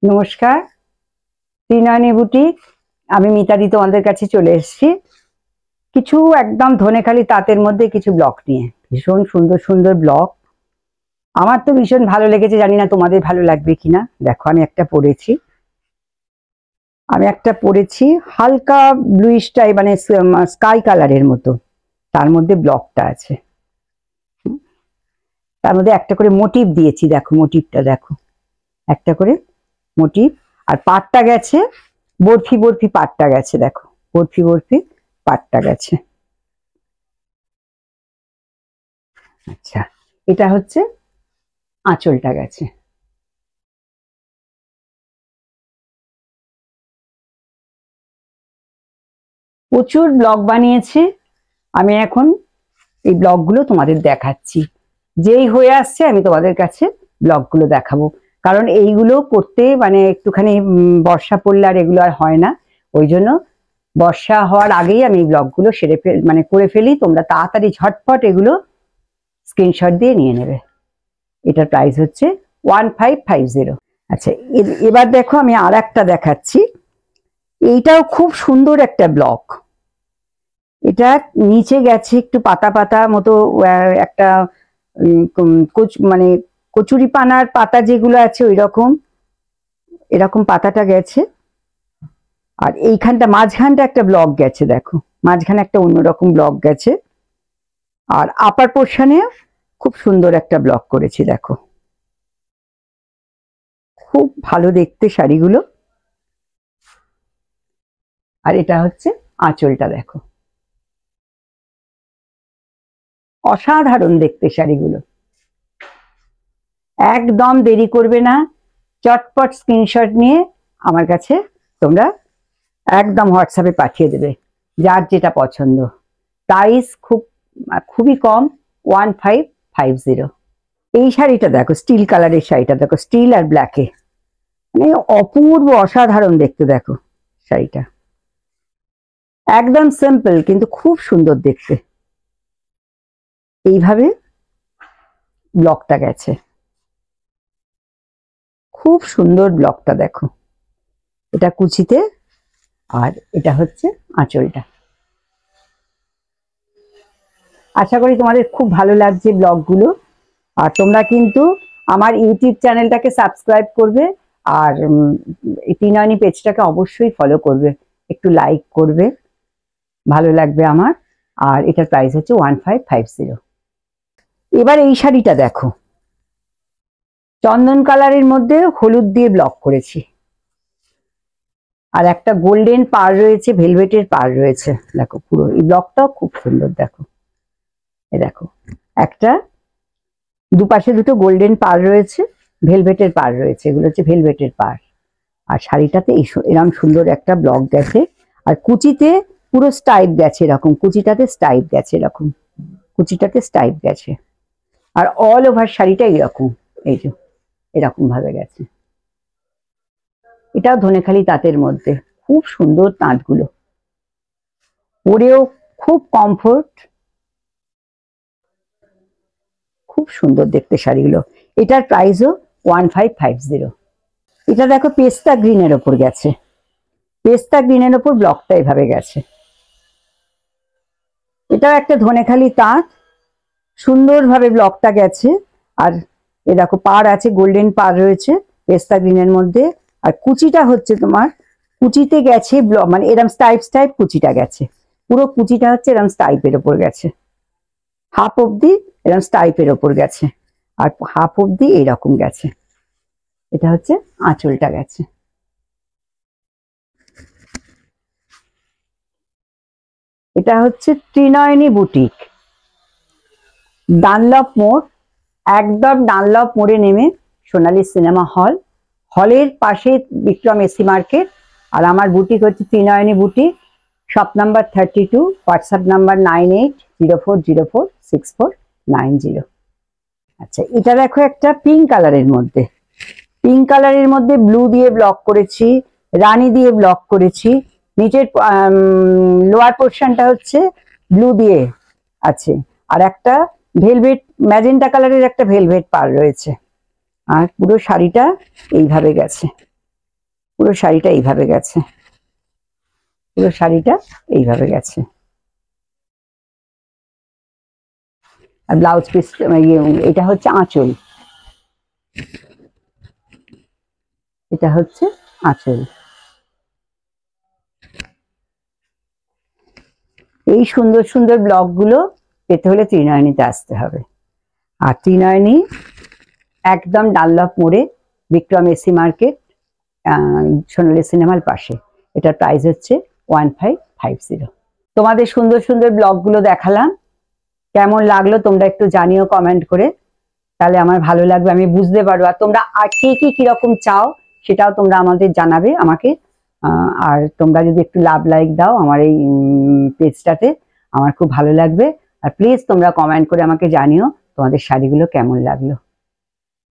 নমস্কার, ত্রিনয়নী বুটিক। আমি মিতাদি তোমাদের কাছে চলে এসেছি কিছু একদম ধনেখালি তাঁতের মধ্যে কিছু ব্লক নিয়ে। ভীষণ সুন্দর সুন্দর ব্লক, আমার তো ভীষণ ভালো লেগেছে, জানি না তোমাদের ভালো লাগবে কিনা। দেখো আমি একটা পরেছি হালকা ব্লুইশ টাইপ, মানে স্কাই কালারের মতো। তার মধ্যে ব্লকটা আছে, তার মধ্যে একটা করে মোটিভ দিয়েছি। দেখো মোটিভটা দেখো, একটা করে মোটিভ। আর পাটটা গেছে বরফি বরফি, পাটটা গেছে দেখো, বরফি বরফি পাটটা গেছে। আচ্ছা, এটা হচ্ছে আঁচলটা গেছে। প্রচুর ব্লগ বানিয়েছি আমি, এখন এই ব্লগগুলো তোমাদের দেখাচ্ছি। যেই হয়ে আসছে আমি তোমাদের কাছে ব্লগগুলো দেখাবো, কারণ এইগুলো করতে মানে একটুখানি বর্ষা পড়লে আর এগুলো আর হয় না। ওই জন্য বর্ষা হওয়ার আগেই আমি এই ব্লগগুলো করে ফেলি। তোমরা তাড়াতাড়ি ঝটপট এগুলো স্ক্রিনশট দিয়ে নিয়ে নেবে। এটার প্রাইস হচ্ছে 1550। আচ্ছা, এবার দেখো আমি আর একটা দেখাচ্ছি। এইটাও খুব সুন্দর একটা ব্লক। এটা নিচে গেছে একটু পাতা পাতা মতো, একটা মানে কচুরি পানার পাতা যেগুলো আছে ওই রকম, এরকম পাতাটা গেছে। আর এইখানটা মাঝখানটা একটা ব্লক গেছে, দেখো মাঝখানে একটা অন্যরকম ব্লক গেছে। আর আপার পোর্শনে খুব সুন্দর একটা ব্লক করেছি, দেখো খুব ভালো দেখতে শাড়িগুলো। আর এটা হচ্ছে আঁচলটা, দেখো অসাধারণ দেখতে শাড়িগুলো। একদম দেরি করবে না, চটপট স্ক্রিনশট নিয়ে আমার কাছে তোমরা একদম হোয়াটসঅ্যাপে পাঠিয়ে দেবে যার যেটা পছন্দ। প্রাইস খুবই কম, 1550। এই শাড়িটা দেখো, স্টিল কালারের শাড়িটা দেখো, স্টিল আর ব্ল্যাকে, মানে অপূর্ব অসাধারণ দেখতে। দেখো শাড়িটা একদম সিম্পল কিন্তু খুব সুন্দর দেখতে। এইভাবে ব্লকটা গেছে, খুব সুন্দর ব্লকটা দেখো। এটা কুচিতে, আর এটা হচ্ছে আঁচলটা। আশা করি তোমাদের খুব ভালো লাগছে ব্লগগুলো। আর তোমরা কিন্তু আমার ইউটিউব চ্যানেলটাকে সাবস্ক্রাইব করবে, আর ত্রিনয়নী পেজটাকে অবশ্যই ফলো করবে, একটু লাইক করবে, ভালো লাগবে আমার। আর এটার প্রাইস হচ্ছে 1550। এবার এই শাড়িটা দেখো, চন্দন কালারের মধ্যে হলুদ দিয়ে ব্লক করেছি, আর একটা গোল্ডেন পাড় রয়েছে, ভেলভেটের পাড় রয়েছে। দেখো পুরো এই ব্লকটাও খুব সুন্দর। দেখো এ দেখো, একটা দুপাশে দুটো গোল্ডেন পাড় রয়েছে, ভেলভেটের পাড় রয়েছে, এগুলো হচ্ছে ভেলভেটের পাড়। আর শাড়িটাতে এরকম সুন্দর একটা ব্লক গেছে। আর কুচিতে পুরো স্টাইপ গেছে, এরকম কুচিটাতে স্টাইপ গেছে, এরকম কুচিটাতে স্টাইপ গেছে। আর অল ওভার শাড়িটা এরকম, এই যে এরকম ভাবে গেছে। এটাও ধনেখালি তাঁতের মধ্যে, খুব সুন্দর তাঁতগুলো, পরেও খুব কমফোর্ট, খুব সুন্দর দেখতে শাড়িগুলো। এটার প্রাইসও 1550। এটা দেখো পেস্তা গ্রিনের ওপর গেছে, পেস্তা গ্রিনের ওপর ব্লকটা এভাবে গেছে। এটাও একটা ধনেখালি তাঁত, সুন্দরভাবে ব্লকটা গেছে। আর এ দেখো পাড় আছে, গোল্ডেন পাড় রয়েছে পেস্তা গ্রিনের মধ্যে। আর কুচিটা হচ্ছে তোমার, কুচিতে গেছে মানে এরম স্টাইপ স্টাইপ কুচিটা গেছে, পুরো কুচিটা হচ্ছে এরম স্টাইপের ওপর গেছে, হাফ অব্দি এরম স্টাইপের ওপর গেছে, আর হাফ অব্দি এইরকম গেছে। এটা হচ্ছে আঁচলটা গেছে। এটা হচ্ছে ত্রিনয়নী বুটিক, ডানলপ মোড়, একদম ডানলপ মোড়ে নেমে সোনালী সিনেমা হল, হলের পাশে বিক্রম এসি মার্কেট। আর আমার বুটিক হচ্ছে Trinayani boutique, shop number 32, WhatsApp number 9804046490। আচ্ছা, এটা দেখো একটা পিঙ্ক কালারের মধ্যে, পিঙ্ক কালারের মধ্যে ব্লু দিয়ে ব্লক করেছি, রানী দিয়ে ব্লক করেছি। নিচের লোয়ার পোর্শনটা হচ্ছে ব্লু দিয়ে আছে, আর একটা ভেলভেট ম্যাজেন্টা কালারের একটা ভেলভেট পাড় রয়েছে। আর পুরো শাড়িটা এইভাবে গেছে। পুরো শাড়িটা এইভাবে গেছে, পুরো শাড়িটা এইভাবে গেছে। আর ব্লাউজ পিস এটা হচ্ছে আঁচল, এটা হচ্ছে আঁচল। এই সুন্দর সুন্দর ব্লগগুলো পেতে হলে ত্রিনয়নীতে আসতে হবে। আর ত্রিনয়নী একদম ডানলপ মোড়ে, বিক্রম এসি মার্কেট, সোনালী সিনেমার পাশে। এটার প্রাইস হচ্ছে 1550। তোমাদের সুন্দর সুন্দর ব্লগগুলো দেখালাম, কেমন লাগলো তোমরা একটু জানিও কমেন্ট করে, তাহলে আমার ভালো লাগবে, আমি বুঝতে পারবো। আর তোমরা আর কে কি কিরকম চাও সেটাও তোমরা আমাদের জানাবে আমাকে। আর তোমরা যদি একটু লাভ লাইক দাও আমার এই পেজটাতে, আমার খুব ভালো লাগবে। আর প্লিজ তোমরা কমেন্ট করে আমাকে জানিও তোমাদের শাড়িগুলো কেমন লাগলো।